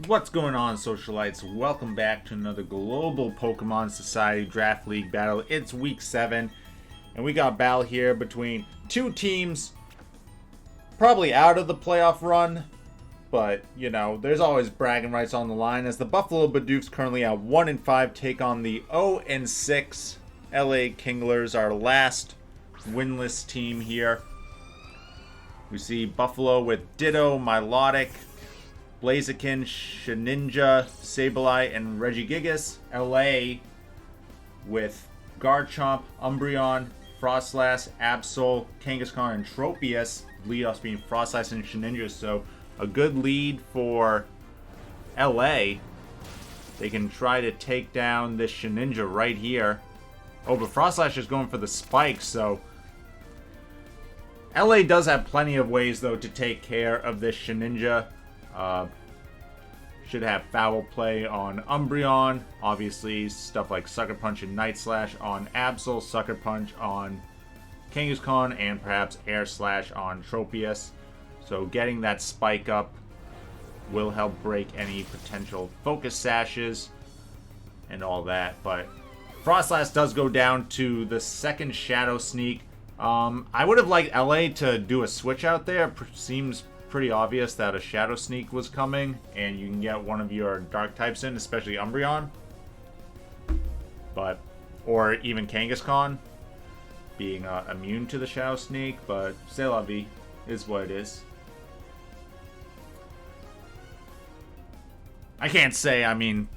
What's going on, Socialites? Welcome back to another Global Pokemon Society Draft League battle. It's week 7, and we got a battle here between two teams probably out of the playoff run, but, you know, there's always bragging rights on the line as the Buffalo Bidoofs currently at 1-5 take on the 0-6 LA Kinglers, our last winless team here. We see Buffalo with Ditto, Milotic, Blaziken, Shedinja, Sableye, and Regigigas. LA with Garchomp, Umbreon, Froslass, Absol, Kangaskhan, and Tropius. Leadoffs being Froslass and Shedinja, so a good lead for LA. They can try to take down this Shedinja right here. Oh, but Froslass is going for the spike, so LA does have plenty of ways, though, to take care of this Shedinja. Should have foul play on Umbreon. Obviously, stuff like Sucker Punch and Night Slash on Absol, Sucker Punch on Kangaskhan, and perhaps Air Slash on Tropius. So getting that spike up will help break any potential focus sashes and all that. But Froslass does go down to the second Shadow Sneak. I would have liked LA to do a switch out there. Seems pretty obvious that a Shadow Sneak was coming, and you can get one of your Dark types in, especially Umbreon. But, or even Kangaskhan being immune to the Shadow Sneak, but c'est la vie is what it is. I can't say, I mean,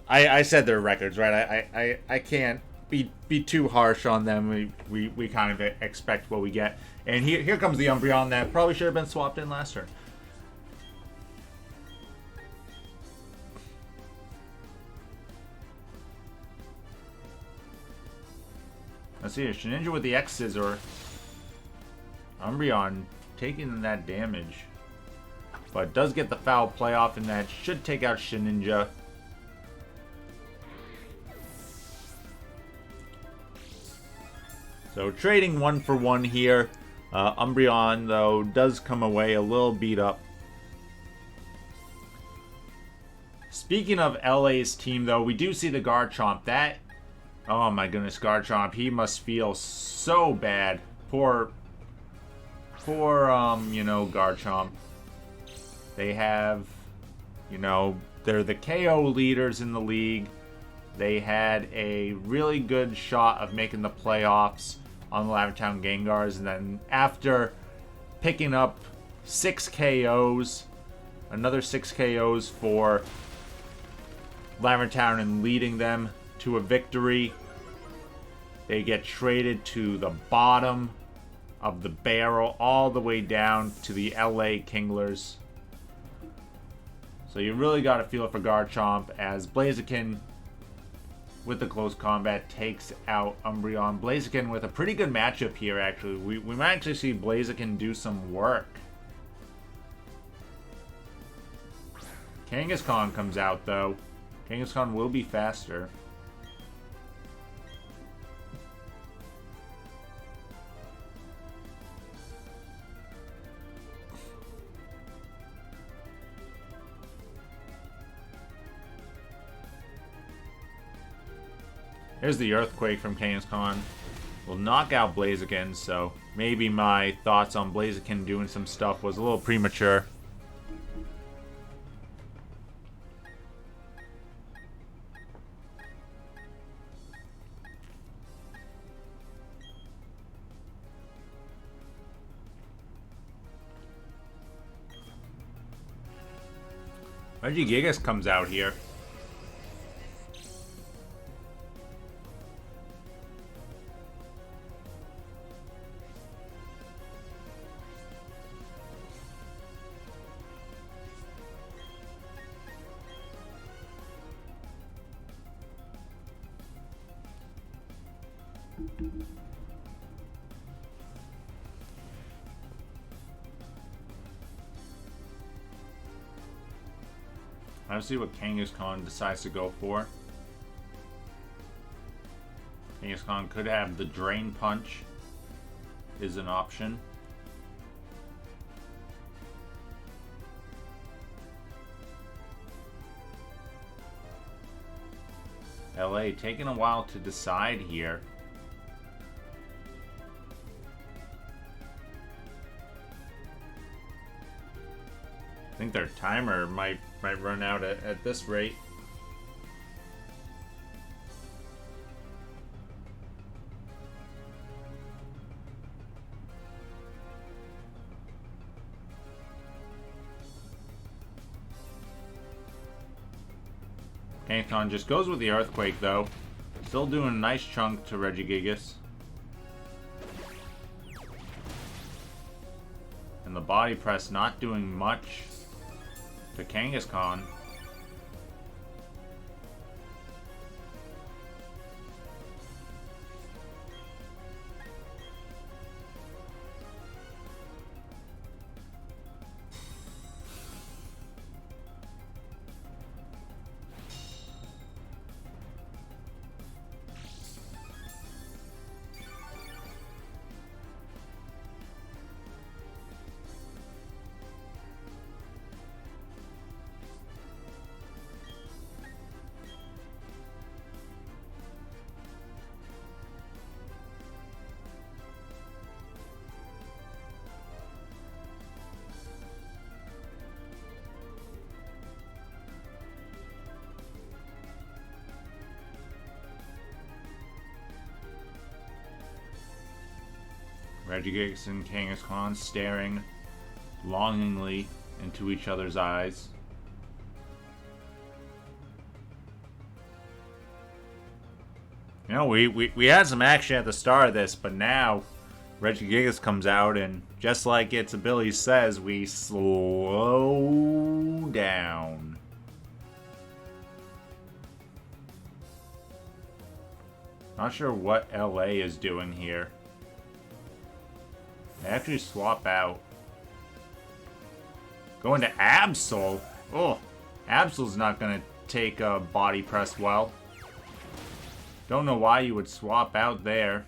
I said their records, right? I can't be too harsh on them. We kind of expect what we get. And here comes the Umbreon that probably should have been swapped in last turn. Let's see, Shedinja with the X-Scissor. Umbreon taking that damage. But does get the foul playoff, and that should take out Shedinja. So trading 1-for-1 here. Umbreon, though, does come away a little beat up. Speaking of LA's team, though, we do see the Garchomp. That, oh my goodness, Garchomp. He must feel so bad. Poor, you know, Garchomp. They have, you know, they're the KO leaders in the league. They had a really good shot of making the playoffs on the Lavertown Gengars, and then after picking up 6 KOs, another 6 KOs for Lavertown and leading them to a victory, they get traded to the bottom of the barrel all the way down to the LA Kinglers. So you really got to feel for Garchomp as Blaziken with the close combat takes out Umbreon. Blaziken with a pretty good matchup here, actually. We might actually see Blaziken do some work. Kangaskhan comes out, though. Kangaskhan will be faster. There's the Earthquake from Kangaskhan. Will knock out Blaziken, so maybe my thoughts on Blaziken doing some stuff was a little premature. Regigigas comes out here. Let's see what Kangaskhan decides to go for. Kangaskhan could have the Drain Punch, is an option. LA taking a while to decide here. I think their timer might run out at this rate. Kangaskhan just goes with the Earthquake, though. Still doing a nice chunk to Regigigas. And the Body Press not doing much to Kangaskhan. Regigigas and Kangaskhan staring longingly into each other's eyes. You know, we had some action at the start of this, but now Regigigas comes out, and just like its ability says, we slow down. Not sure what LA is doing here. They actually swap out. Going to Absol. Oh, Absol's not going to take a Body Press well. Don't know why you would swap out there.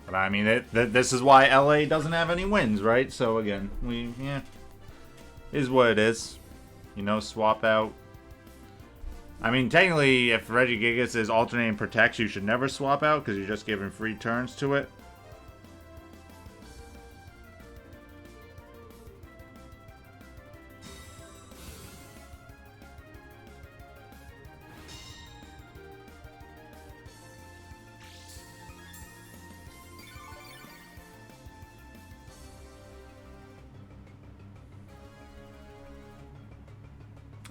But I mean, this is why LA doesn't have any wins, right? So again, is what it is. You know, swap out. I mean, technically, if Regigigas is alternating protects, you should never swap out because you're just giving free turns to it.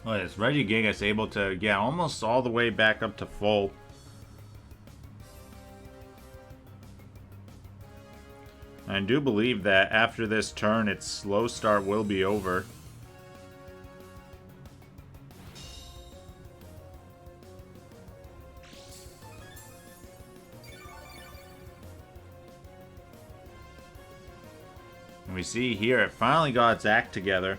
Look at this. Regigigas able to get almost all the way back up to full. I do believe that after this turn, its slow start will be over. And we see here, it finally got its act together.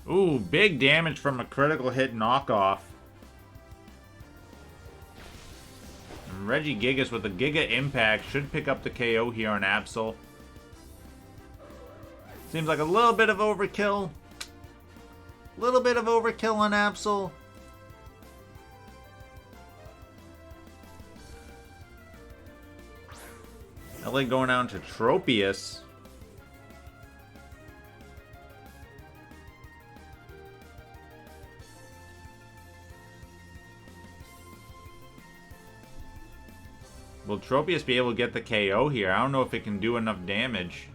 Ooh, big damage from a critical hit knockoff. And Regigigas with a Giga Impact should pick up the KO here on Absol. Seems like a little bit of overkill. Little bit of overkill on Absol. LA going down to Tropius. Will Tropius be able to get the KO here? I don't know if it can do enough damage.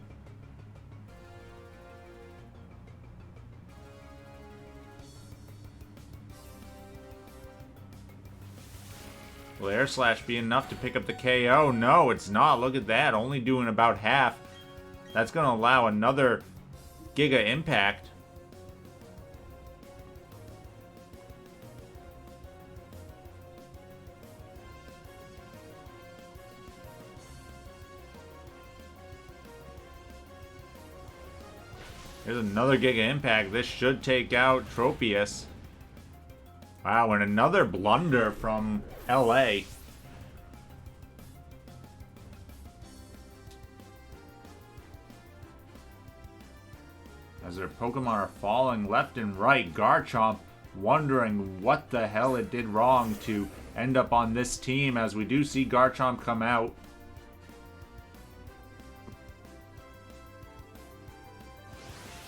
Will Air Slash be enough to pick up the KO? No, it's not. Look at that. Only doing about half. That's going to allow another Giga Impact. There's another Giga Impact. This should take out Tropius. Wow, and another blunder from LA. As their Pokemon are falling left and right, Garchomp wondering what the hell it did wrong to end up on this team, as we do see Garchomp come out.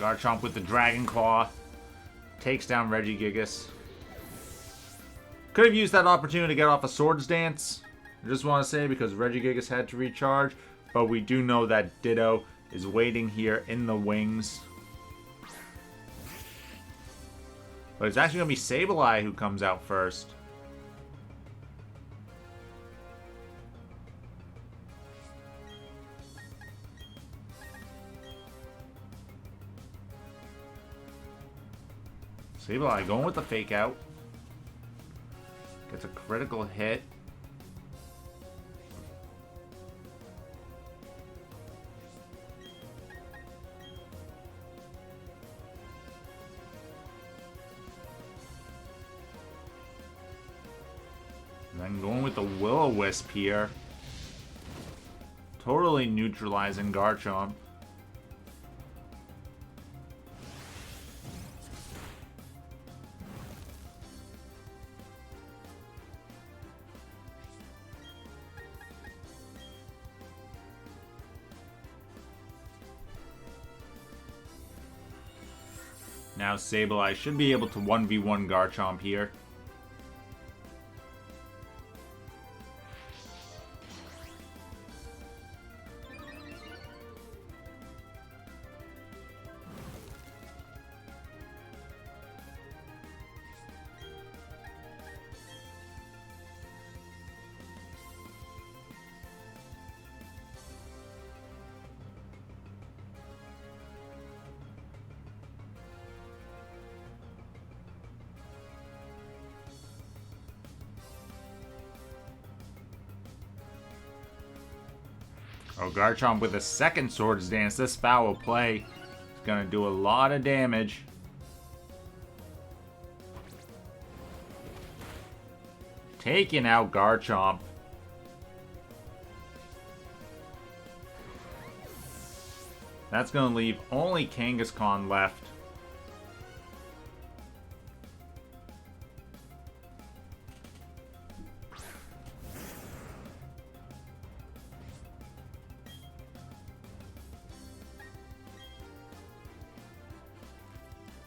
Garchomp with the Dragon Claw takes down Regigigas. Could have used that opportunity to get off a Swords Dance, I just want to say, because Regigigas had to recharge. But we do know that Ditto is waiting here in the wings. But it's actually going to be Sableye who comes out first. Sableye going with the fake out. Gets a critical hit. And then going with the Will-O-Wisp here. Totally neutralizing Garchomp. Now Sableye should be able to 1v1 Garchomp here. Oh, Garchomp with a second Swords Dance. This foul play is going to do a lot of damage. Taking out Garchomp. That's going to leave only Kangaskhan left.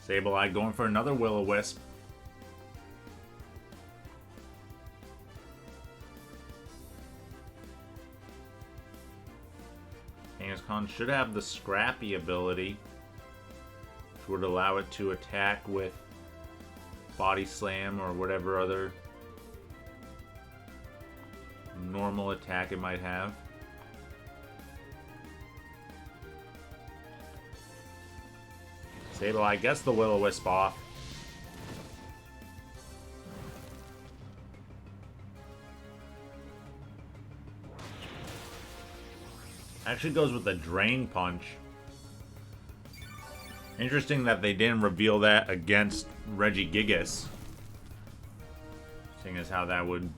Sableye going for another Will-O-Wisp. Kangaskhan should have the Scrappy ability, which would allow it to attack with Body Slam or whatever other normal attack it might have. Sableye gets the Will-O-Wisp off. Actually goes with the Drain Punch. Interesting that they didn't reveal that against Regigigas, seeing as how that would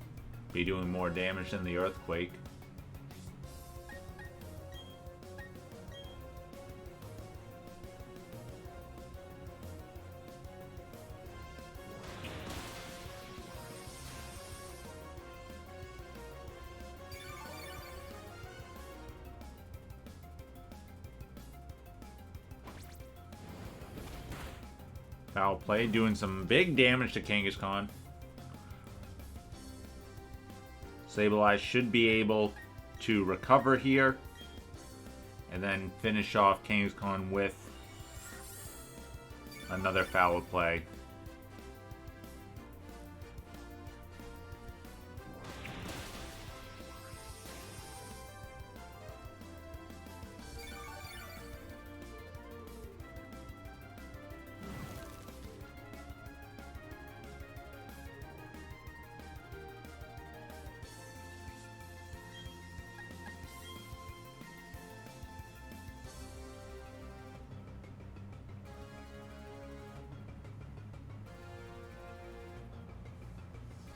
be doing more damage than the Earthquake. Foul play, doing some big damage to Kangaskhan. Sableye should be able to recover here and then finish off Kangaskhan with another foul play.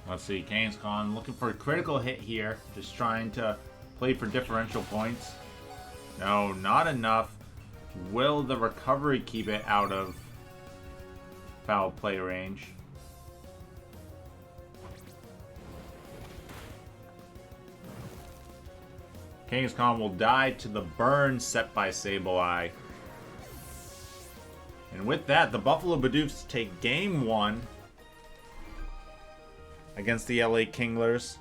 Let's see, Kangaskhan looking for a critical hit here. Just trying to play for differential points. No, not enough. Will the recovery keep it out of foul play range? Kangaskhan will die to the burn set by Sableye. And with that, the Buffalo Bidoofs take game 1 against the LA Kinglers.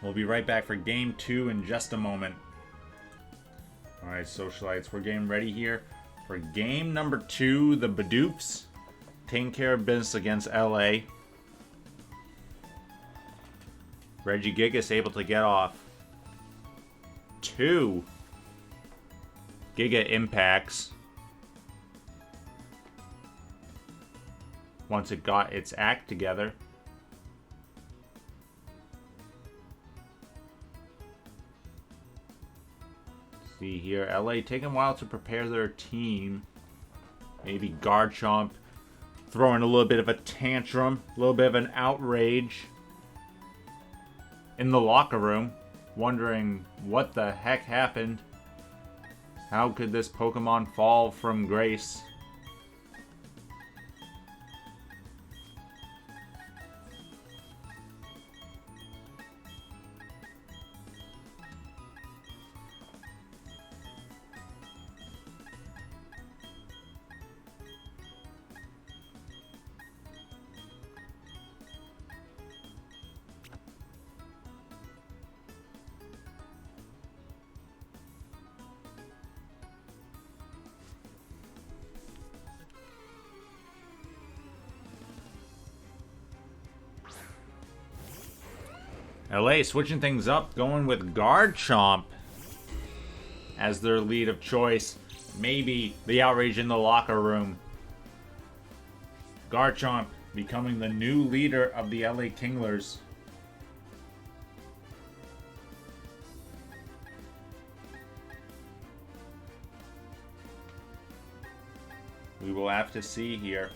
We'll be right back for game 2 in just a moment. Alright, Socialites, we're getting ready here for game number 2. The Bidoofs taking care of business against LA. Regigigas able to get off 2 Giga Impacts once it got its act together. See here, LA taking a while to prepare their team. Maybe Garchomp throwing a little bit of a tantrum, a little bit of an outrage in the locker room, wondering what the heck happened. How could this Pokemon fall from grace? LA switching things up, going with Garchomp as their lead of choice. Maybe the outrage in the locker room. Garchomp becoming the new leader of the LA Kinglers. We will have to see here.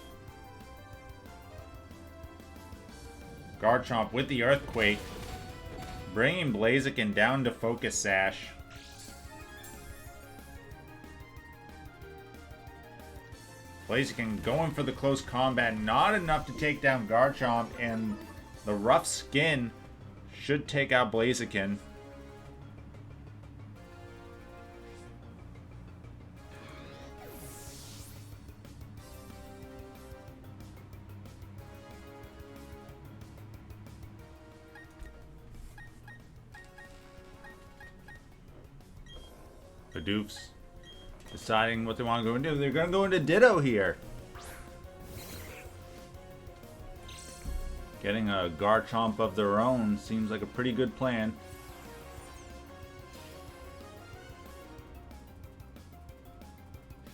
Garchomp with the Earthquake, bringing Blaziken down to Focus Sash. Blaziken going for the close combat, not enough to take down Garchomp, and the rough skin should take out Blaziken. Bidoofs deciding what they want to go into. They're going to go into Ditto here. Getting a Garchomp of their own seems like a pretty good plan.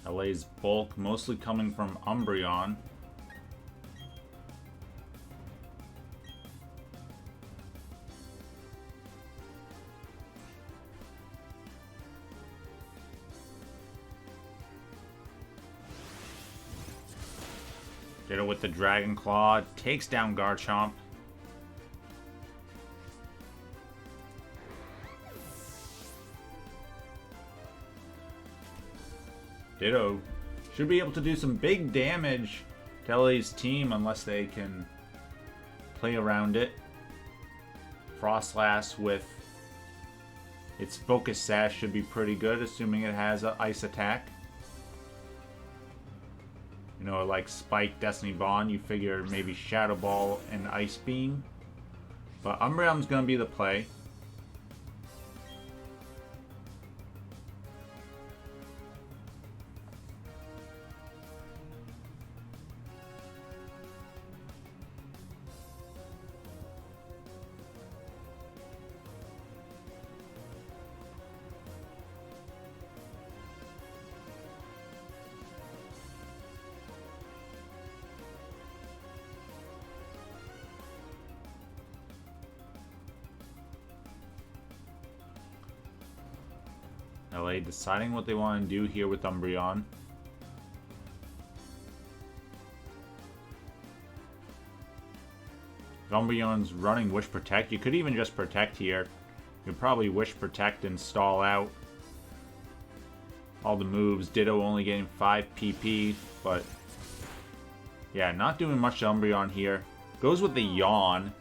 LA's bulk mostly coming from Umbreon. Ditto with the Dragon Claw, takes down Garchomp. Ditto should be able to do some big damage to LA's team unless they can play around it. Froslass with its Focus Sash should be pretty good, assuming it has an Ice Attack. You know, like Spike, Destiny Bond, you figure maybe Shadow Ball and Ice Beam. But Umbreon's going to be the play. LA deciding what they want to do here with Umbreon. Umbreon's running Wish Protect. You could even just Protect here. You could probably Wish Protect and stall out all the moves. Ditto only getting 5 PP, but yeah, not doing much to Umbreon here. Goes with the Yawn.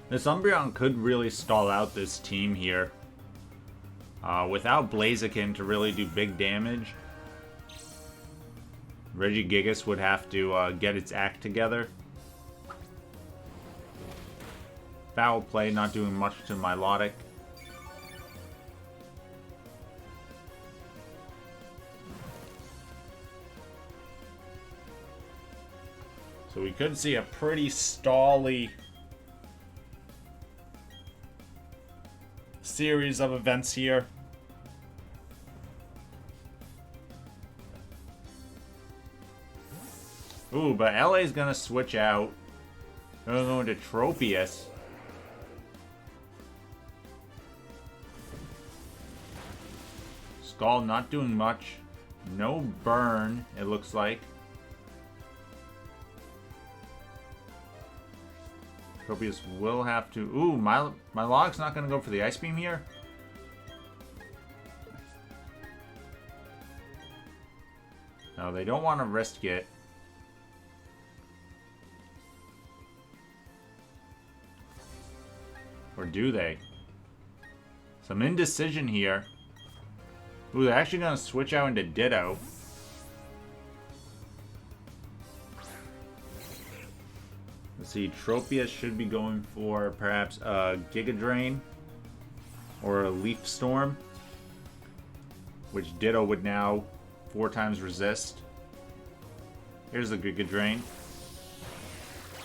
This Umbreon could really stall out this team here. Without Blaziken to really do big damage, Regigigas would have to get its act together. Foul play, not doing much to Milotic. So we could see a pretty stally series of events here. Ooh, but LA's gonna switch out. They're gonna go into Tropius. Skull not doing much. No burn, it looks like. Tropius will have to... Ooh, Milotic's not going to go for the Ice Beam here? No, they don't want to risk it. Or do they? Some indecision here. Ooh, they're actually going to switch out into Ditto. Let's see, Tropius should be going for perhaps a Giga Drain or a Leaf Storm, which Ditto would now 4 times resist. Here's the Giga Drain.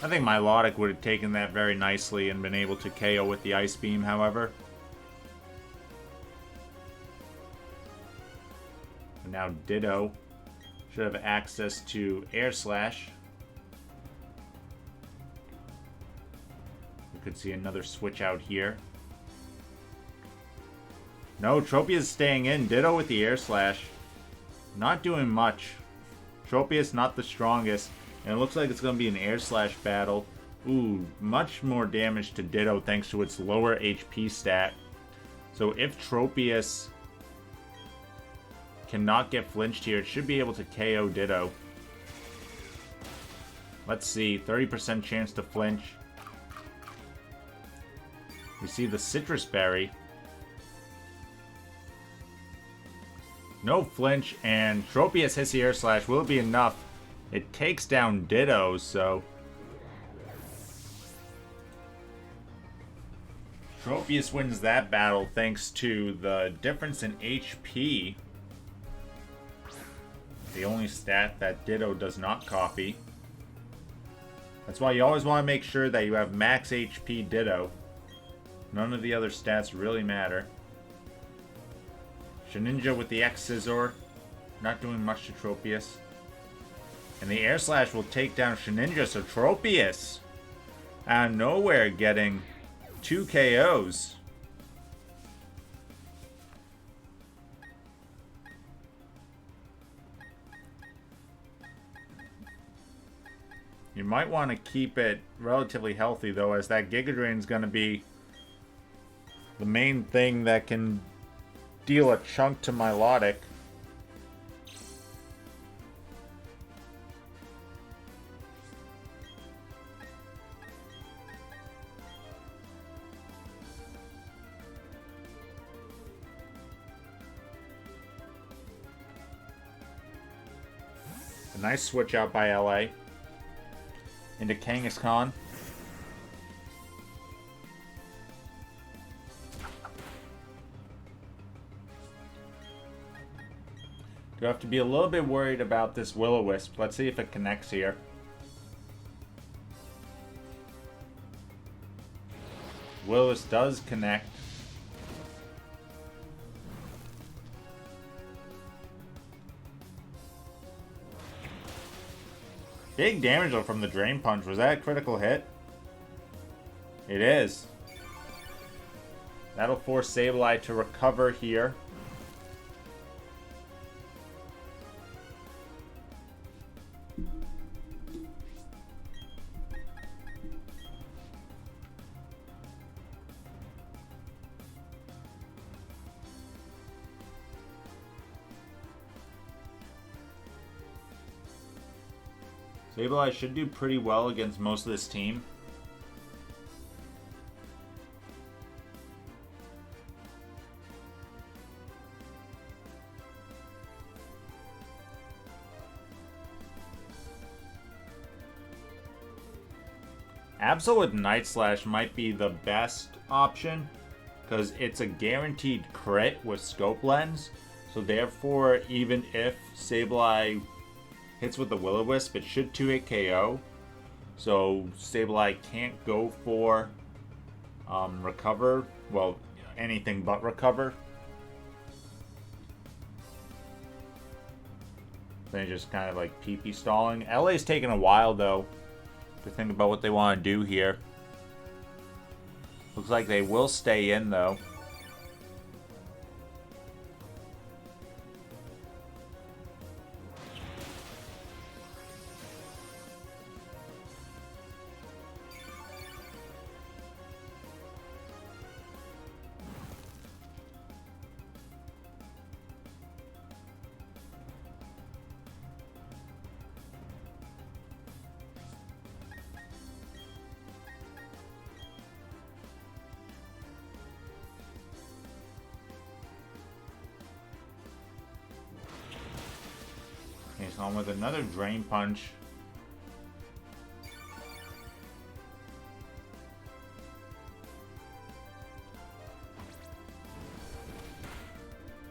I think Milotic would have taken that very nicely and been able to KO with the Ice Beam, however. And now Ditto should have access to Air Slash. Could see another switch out here. No, Tropius staying in. Ditto with the Air Slash. Not doing much. Tropius not the strongest. And it looks like it's going to be an Air Slash battle. Ooh, much more damage to Ditto thanks to its lower HP stat. So if Tropius cannot get flinched here, it should be able to KO Ditto. Let's see. 30% chance to flinch. We see the Citrus Berry. No flinch, and Tropius hits the Air Slash. Will it be enough? It takes down Ditto, so... Tropius wins that battle thanks to the difference in HP. The only stat that Ditto does not copy. That's why you always want to make sure that you have max HP Ditto. None of the other stats really matter. Shedinja with the X-Scissor. Not doing much to Tropius. And the Air Slash will take down Shedinja, so Tropius out of nowhere getting 2 KOs. You might want to keep it relatively healthy though, as that Giga Drain is going to be the main thing that can deal a chunk to Milotic. A nice switch out by LA into Kangaskhan. You have to be a little bit worried about this Will-O-Wisp. Let's see if it connects here. Will-O-Wisp does connect. Big damage though from the Drain Punch. Was that a critical hit? It is. That'll force Sableye to recover here. Sableye should do pretty well against most of this team. Absol with Night Slash might be the best option because it's a guaranteed crit with Scope Lens. So therefore, even if Sableye hits with the Will-O-Wisp, it should 2-hit KO. So Sableye can't go for recover. Well, anything but recover. Then just kind of like PP stalling. LA's taking a while though to think about what they want to do here. Looks like they will stay in though. He's on with another Drain Punch.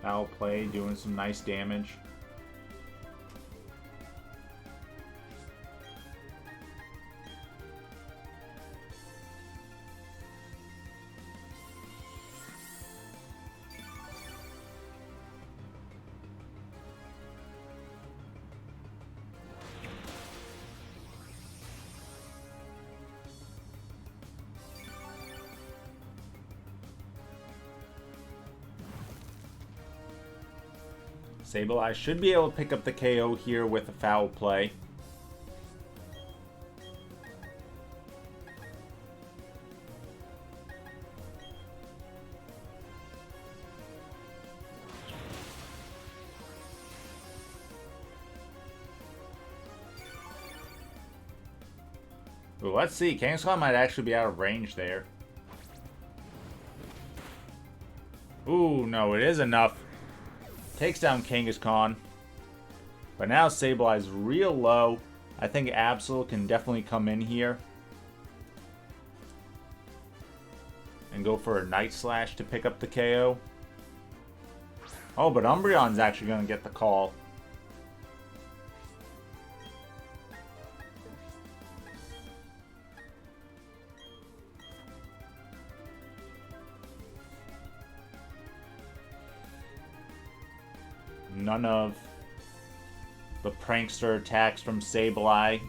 Foul play, doing some nice damage. Sableye should be able to pick up the KO here with a foul play. Ooh, let's see. Kangaskhan might actually be out of range there. Ooh, no, it is enough. Takes down Kangaskhan. But now Sableye's real low. I think Absol can definitely come in here and go for a Night Slash to pick up the KO. Oh, but Umbreon's actually going to get the call. None of the prankster attacks from Sableye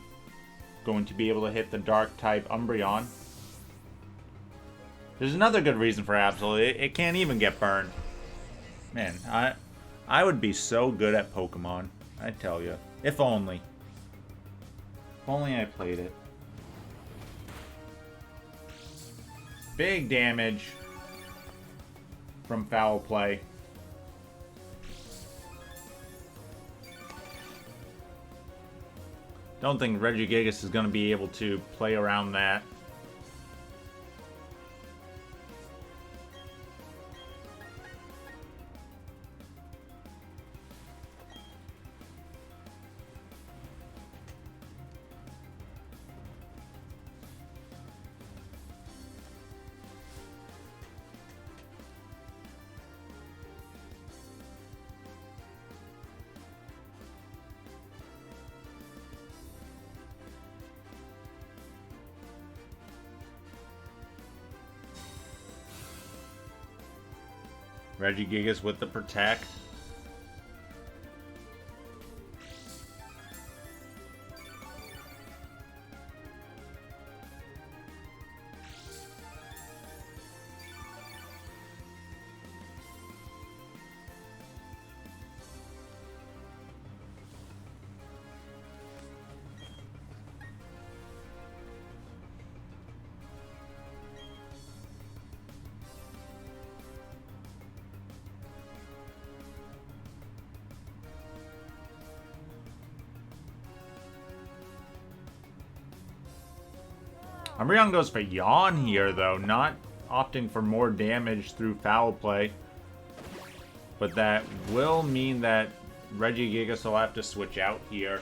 going to be able to hit the dark type Umbreon. There's another good reason for Absol. It can't even get burned. Man, I would be so good at Pokemon. I tell you. If only. If only I played it. Big damage from foul play. Don't think Regigigas is going to be able to play around that. Regigigas with the Protect. Umbreon goes for Yawn here, though, not opting for more damage through foul play. But that will mean that Regigigas will have to switch out here.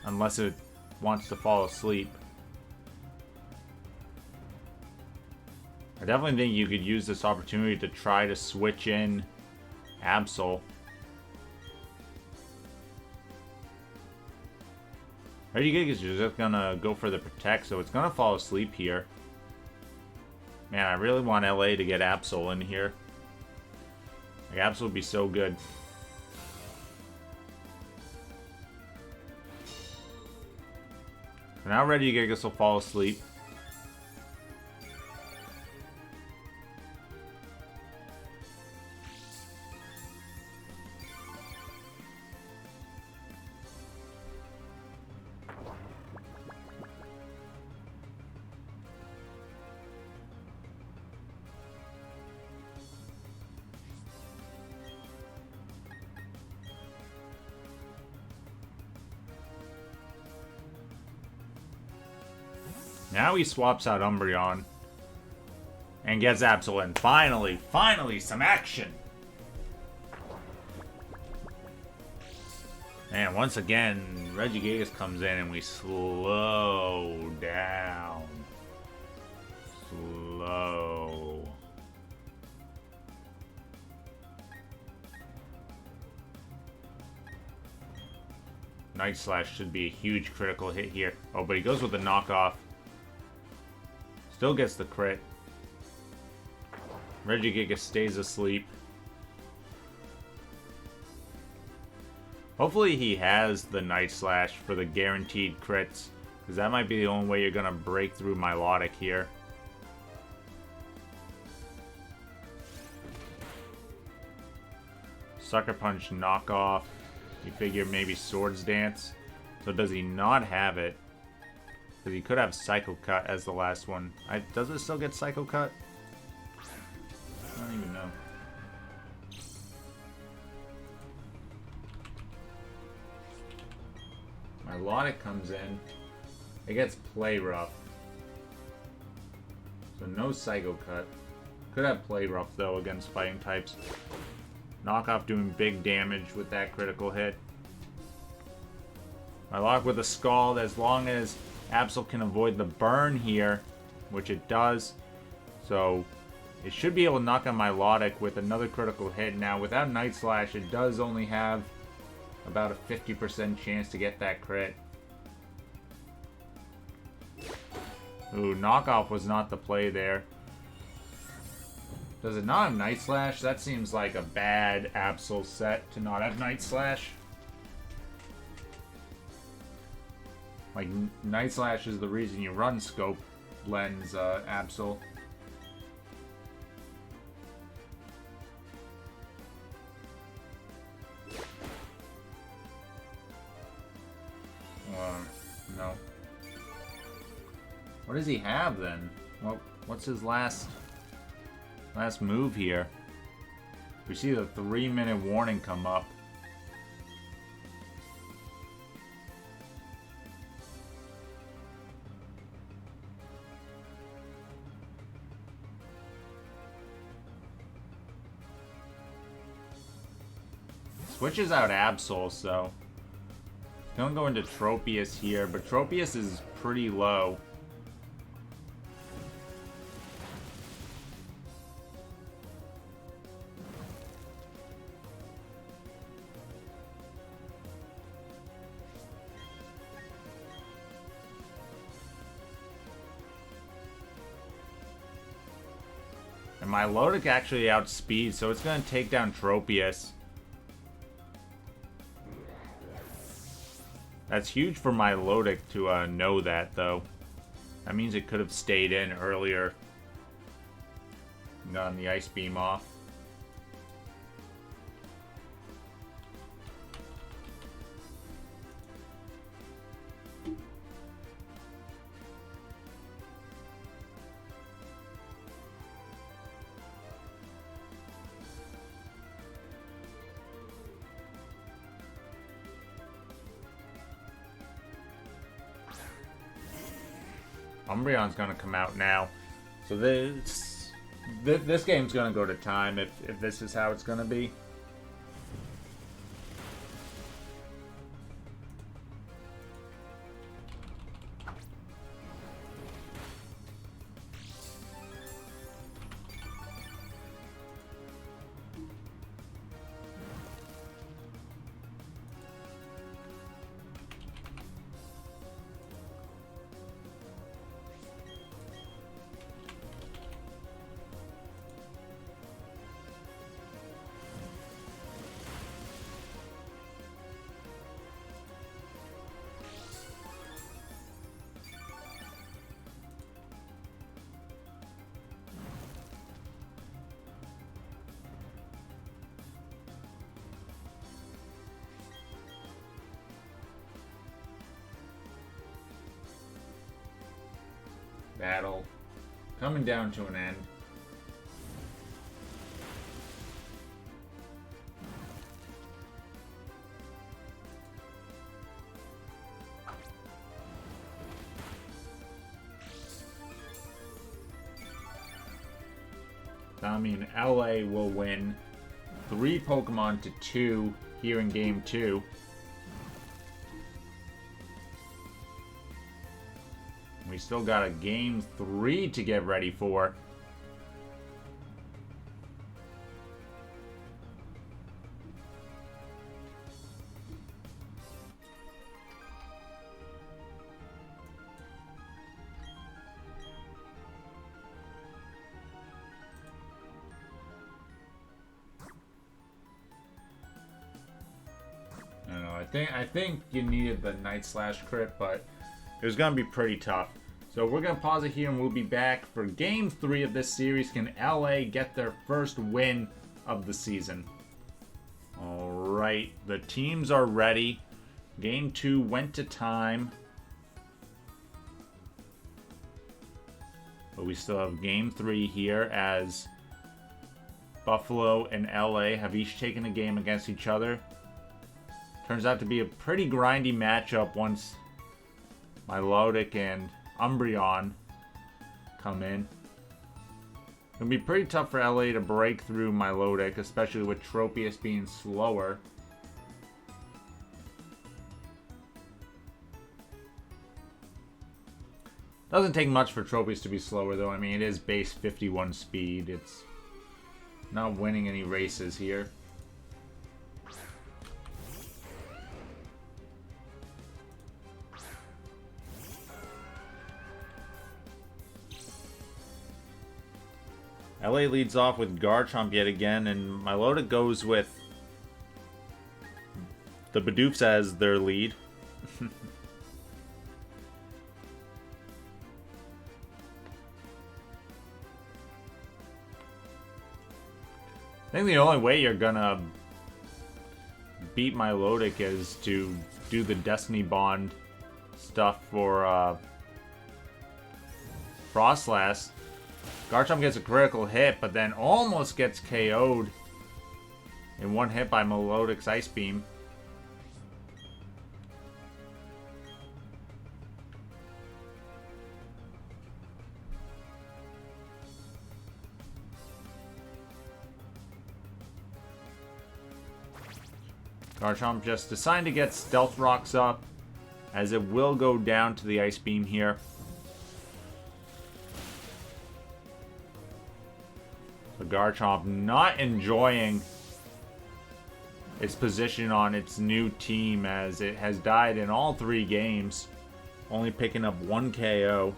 Unless it wants to fall asleep. I definitely think you could use this opportunity to try to switch in Absol. Regigigas is just gonna go for the protect, so it's gonna fall asleep here. Man, I really want LA to get Absol in here. Like, Absol would be so good. So now Regigigas will fall asleep. Now he swaps out Umbreon and gets Absol in. Finally, some action! And once again, Regigigas comes in and we slow down. Slow. Night Slash should be a huge critical hit here. Oh, but he goes with the knockoff. Still gets the crit. Regigigas stays asleep. Hopefully he has the Night Slash for the guaranteed crits, because that might be the only way you're going to break through Milotic here. Sucker Punch knockoff. You figure maybe Swords Dance. So does he not have it? Because he could have Psycho Cut as the last one. Does it still get Psycho Cut? I don't even know. Milotic comes in. It gets Play Rough. So no Psycho Cut. Could have Play Rough though against fighting types. Knockoff doing big damage with that critical hit. Milotic with a Scald, as long as Absol can avoid the burn here, which it does. So it should be able to knock on Milotic with another critical hit. Now without Night Slash, it does only have about a 50% chance to get that crit. Ooh, knockoff was not the play there. Does it not have Night Slash? That seems like a bad Absol set to not have Night Slash. Like, Night Slash is the reason you run Scope Lens Absol. No. What does he have then? Well, what's his last move here? We see the 3-minute warning come up. Switches out Absol, so gonna go into Tropius here, but Tropius is pretty low. And Milotic actually outspeeds, so it's gonna take down Tropius. That's huge for Milotic to know that, though. That means it could have stayed in earlier and gotten the Ice Beam off. Umbreon's gonna come out now. So this game's gonna go to time if this is how it's gonna be. Battle coming down to an end. I mean, LA will win 3 Pokemon to 2 here in Game 2. We still got a Game 3 to get ready for. I don't know, I think you needed the Night Slash crit, but it was going to be pretty tough. So we're going to pause it here and we'll be back for Game 3 of this series. Can LA get their first win of the season? Alright, the teams are ready. Game 2 went to time. But we still have Game 3 here as Buffalo and LA have each taken a game against each other. Turns out to be a pretty grindy matchup once Milotic and Umbreon come in. It'll be pretty tough for LA to break through Milotic, especially with Tropius being slower. Doesn't take much for Tropius to be slower though. I mean, it is base 51 speed. It's not winning any races here. LA leads off with Garchomp yet again, and Milotic goes with the Bidoofs as their lead. I think the only way you're gonna beat Milotic is to do the Destiny Bond stuff for Froslass. Garchomp gets a critical hit, but then almost gets KO'd in one hit by Milotic's Ice Beam. Garchomp just deciding to get Stealth Rocks up, as it will go down to the Ice Beam here. The Garchomp not enjoying its position on its new team, as it has died in all 3 games, only picking up 1 KO.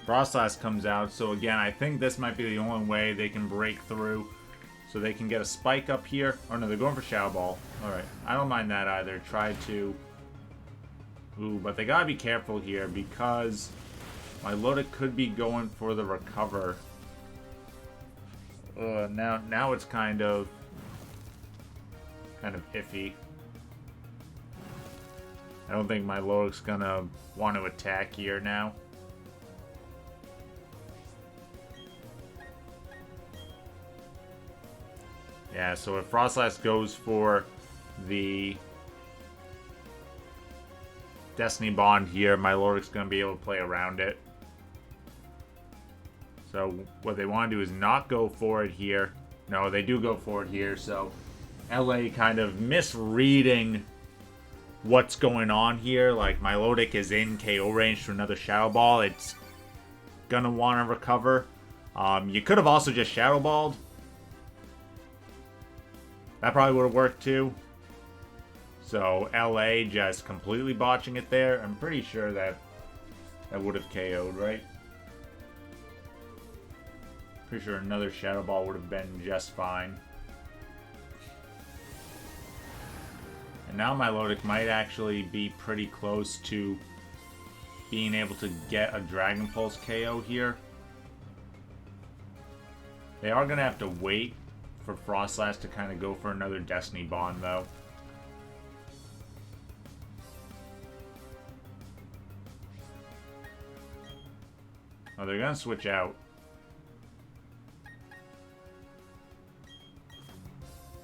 Froslass comes out, so again, I think this might be the only way they can break through So they can get a spike up here. Oh no, they're going for Shadow Ball. Alright, I don't mind that either. Try to... Ooh, but they gotta be careful here because Milotic could be going for the recover. Now it's kind of iffy. I don't think Milotic's gonna want to attack here now. Yeah, so if Froslass goes for the Destiny Bond here, Milotic's going to be able to play around it. So what they want to do is not go for it here. No, they do go for it here, so LA kind of misreading what's going on here. Like, Milotic is in KO range to another Shadow Ball. It's going to want to recover. You could have also just Shadow Balled. That probably would have worked too. So LA just completely botching it there. I'm pretty sure that would have KO'd, right? Pretty sure another Shadow Ball would have been just fine. And now Milotic might actually be pretty close to being able to get a Dragon Pulse KO here. They are going to have to wait for Froslass to kind of go for another Destiny Bond, though. Oh, they're going to switch out.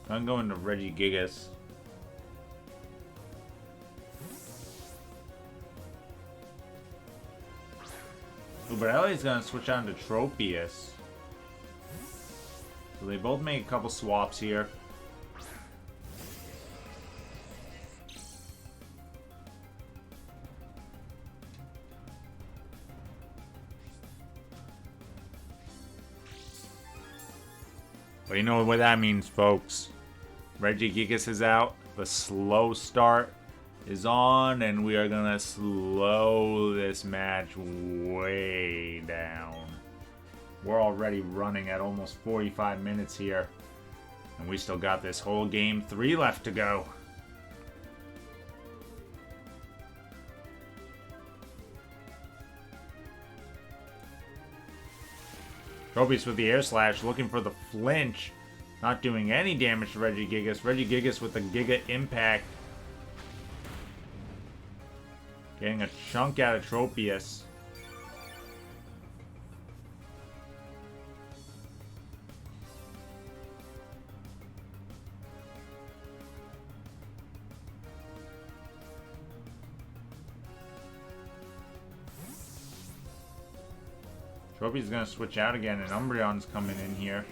I'm going to Regigigas. Ooh, but Ellie's going to switch on to Tropius. So they both make a couple swaps here. But you know what that means, folks. Regigigas is out. The slow start is on, and we are going to slow this match way down. We're already running at almost 45 minutes here. And we still got this whole game 3 left to go. Tropius with the Air Slash, looking for the flinch. Not doing any damage to Regigigas. Regigigas with the Giga Impact. Getting a chunk out of Tropius. Tropius is going to switch out again, and Umbreon's coming in here.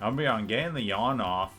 Umbreon getting the yawn off.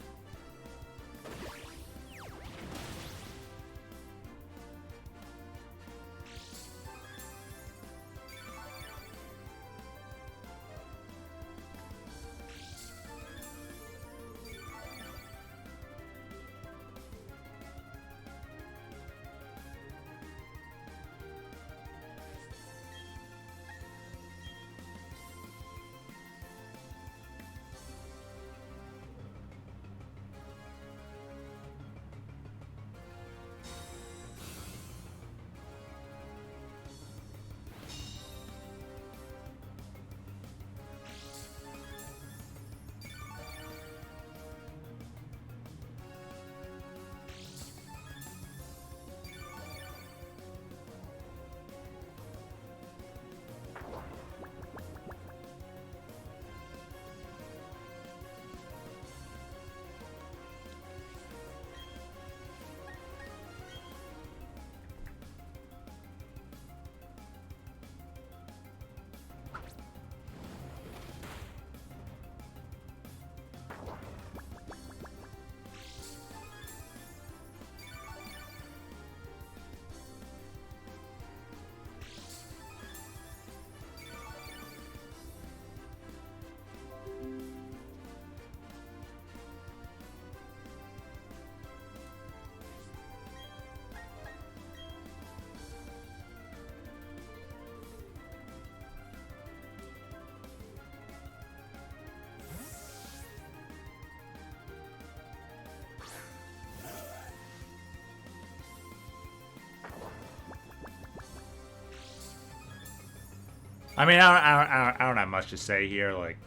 I mean, I don't have much to say here. Like,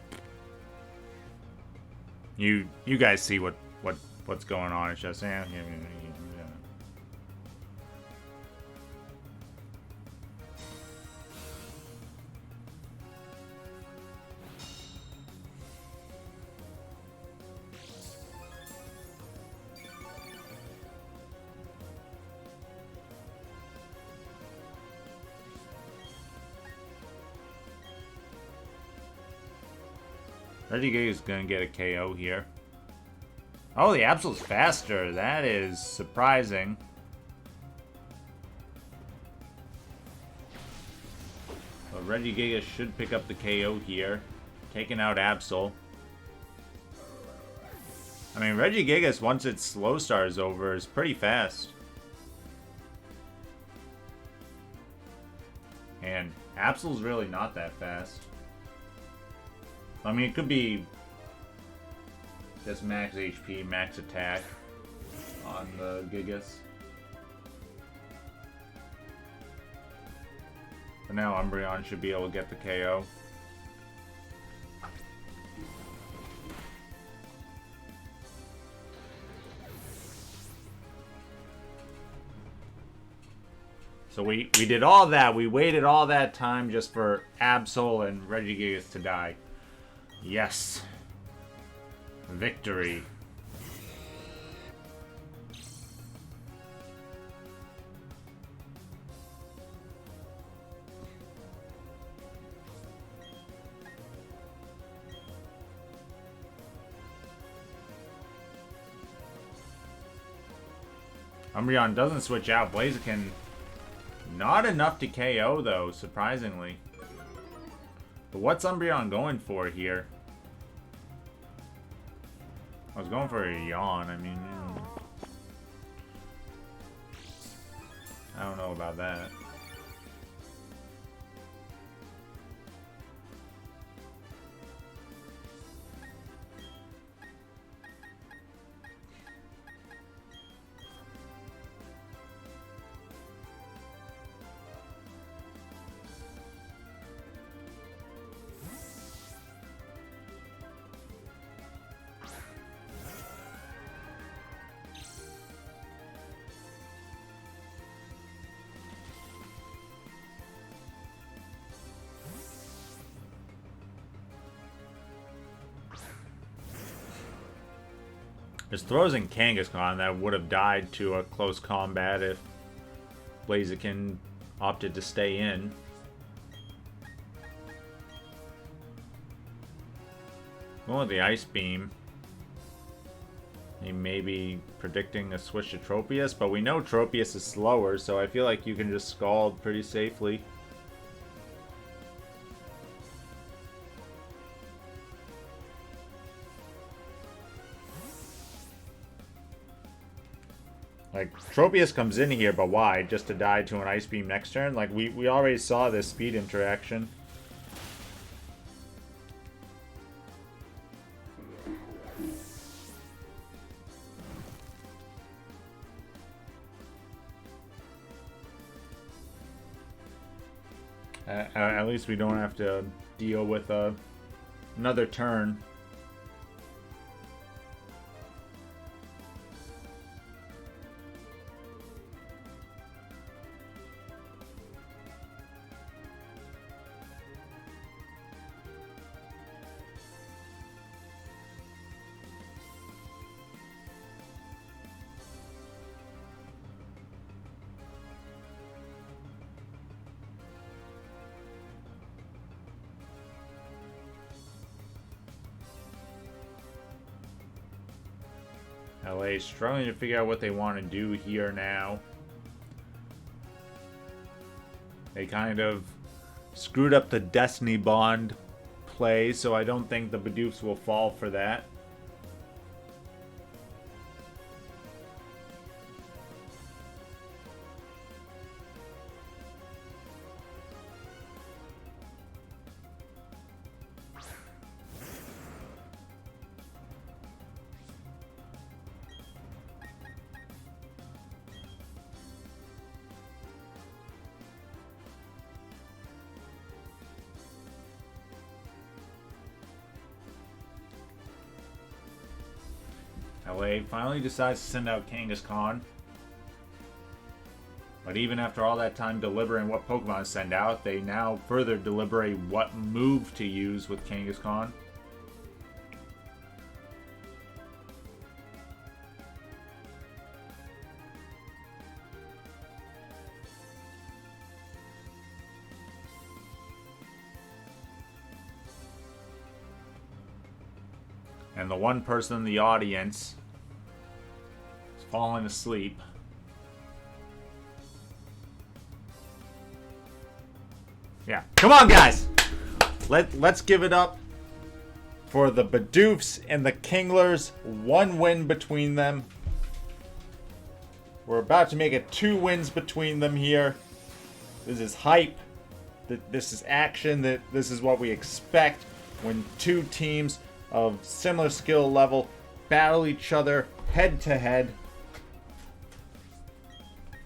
you guys see what's going on. It's just yeah. Regigigas is gonna get a KO here. Oh, the Absol's faster. That is surprising. But Regigigas should pick up the KO here, taking out Absol. I mean, Regigigas, once its slow star is over, is pretty fast. And Absol's really not that fast. I mean, it could be just max HP, max attack on the Gigas. But now Umbreon should be able to get the KO. So we did all that. We waited all that time just for Absol and Regigigas to die. Yes. Victory. Umbreon doesn't switch out. Blaziken, not enough to KO though, surprisingly. But what's Umbreon going for here? I was going for a yawn. I mean, I don't know about that. There's throws in Kangaskhan that would have died to a close combat if Blaziken opted to stay in. Going with the Ice Beam. He may be predicting a switch to Tropius, but we know Tropius is slower, so I feel like you can just Scald pretty safely. Like, Tropius comes in here, but why? Just to die to an Ice Beam next turn? Like, we already saw this speed interaction. At least we don't have to deal with another turn. LA struggling to figure out what they want to do here now. They kind of screwed up the Destiny Bond play, so I don't think the Bidoofs will fall for that. LA finally decides to send out Kangaskhan. But even after all that time deliberating what Pokemon to send out, they now further deliberate what move to use with Kangaskhan. And the one person in the audience is falling asleep. Yeah, come on, guys! Let's give it up for the Bidoofs and the Kinglers. 1 win between them. We're about to make it 2 wins between them here. This is hype. This is action. This is what we expect when 2 teams of similar skill level battle each other head to head.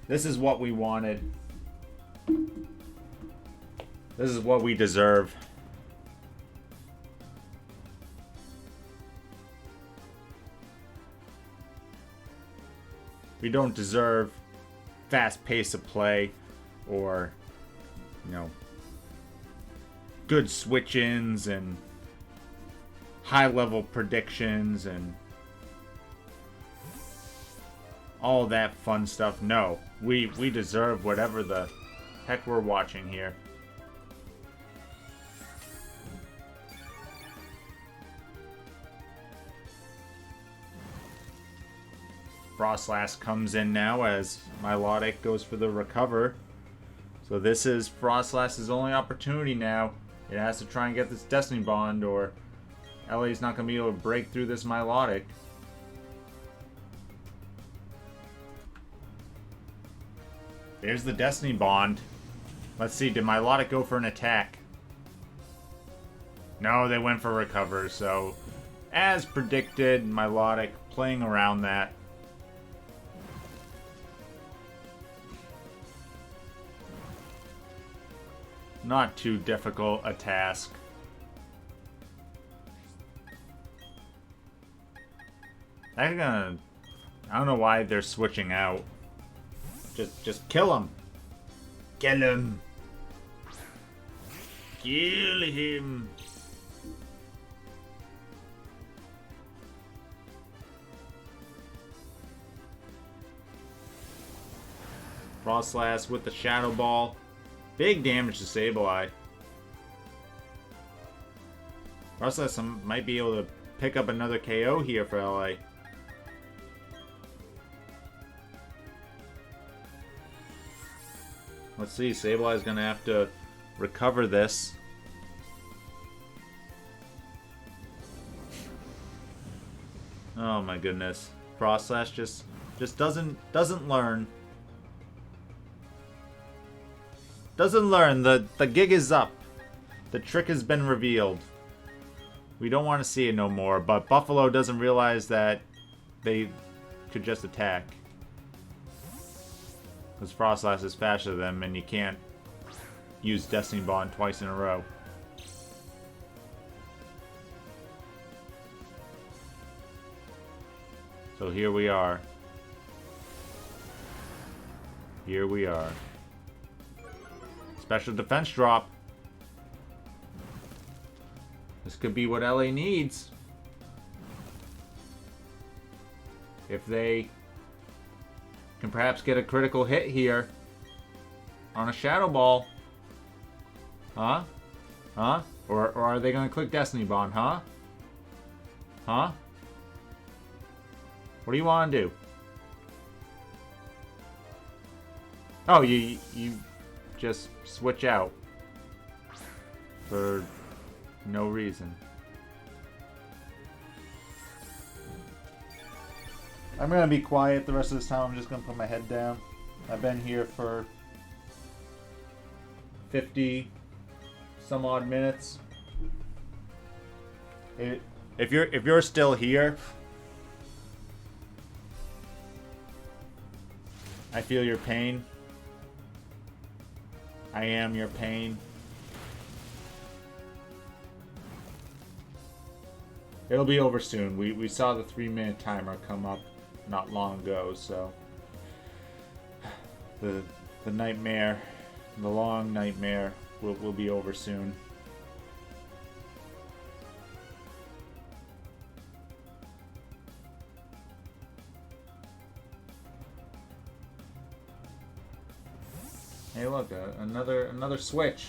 This is what we wanted. This is what we deserve. We don't deserve fast pace of play or, you know, good switch-ins and high-level predictions and all that fun stuff. No, we deserve whatever the heck we're watching here. Froslass comes in now as Milotic goes for the recover. So this is Froslass's only opportunity now. It has to try and get this Destiny Bond, or LA's not going to be able to break through this Milotic. There's the Destiny Bond. Let's see, did Milotic go for an attack? No, they went for recover, so as predicted, Milotic playing around that. Not too difficult a task. I don't know why they're switching out. Just kill him. Kill him. Kill him. Froslass with the Shadow Ball. Big damage to Sableye. Froslass might be able to pick up another KO here for LA. Let's see, Sableye's gonna have to recover this. Oh my goodness. Froslass just doesn't learn. Doesn't learn. The gig is up. The trick has been revealed. We don't want to see it no more, but Buffalo doesn't realize that they could just attack. Because Froslass is faster than them, and you can't use Destiny Bond twice in a row. So here we are. Here we are. Special defense drop. This could be what LA needs. If they can perhaps get a critical hit here on a Shadow Ball. Huh? Huh? Or are they going to click Destiny Bond? Huh? Huh? What do you want to do? Oh, you just switch out for no reason. I'm gonna be quiet the rest of this time. I'm just gonna put my head down. I've been here for 50 some odd minutes. If you're still here, I feel your pain. I am your pain. It'll be over soon. We saw the 3-minute timer come up not long ago, so the nightmare, the long nightmare, will be over soon. Hey, look, another switch.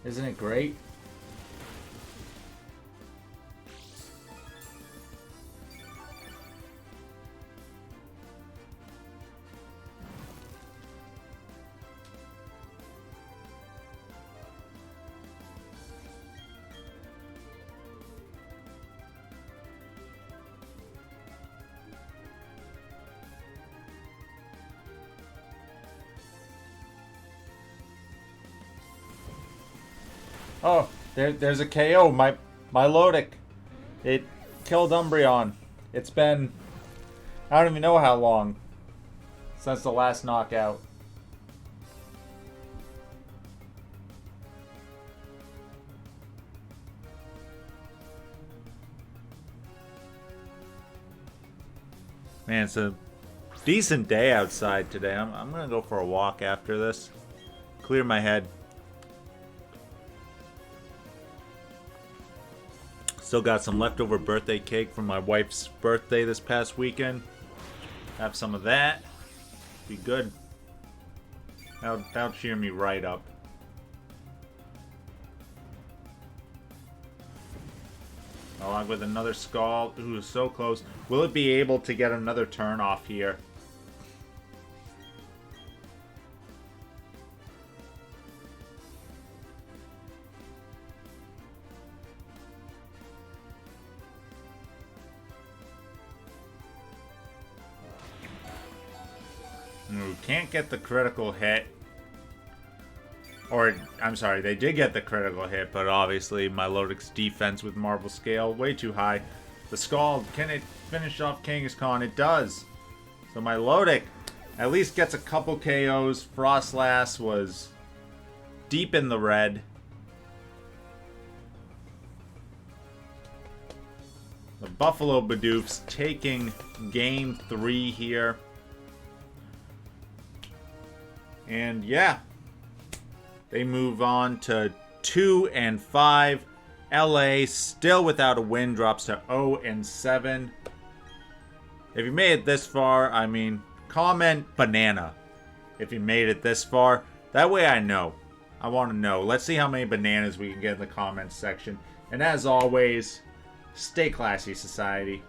Isn't it great? Oh, there's a KO. Milotic. It killed Umbreon. It's been, I don't even know how long since the last knockout. Man, it's a decent day outside today. I'm gonna go for a walk after this. Clear my head. Still got some leftover birthday cake from my wife's birthday this past weekend. Have some of that. Be good. That'll cheer me right up. Along with another Scald. Ooh, so close. Will it be able to get another turn off here? Ooh, can't get the critical hit. Or, I'm sorry, they did get the critical hit, but obviously Milotic's defense with Marble Scale, way too high. The Scald, can it finish off Kangaskhan? It does. So Milotic at least gets a couple KOs. Froslass was deep in the red. The Buffalo Bidoofs taking game 3 here. And yeah, they move on to 2-5. LA still without a win, drops to 0-7. If you made it this far, I mean, comment banana if you made it this far. That way I know. I want to know. Let's see how many bananas we can get in the comments section. And as always, stay classy, society.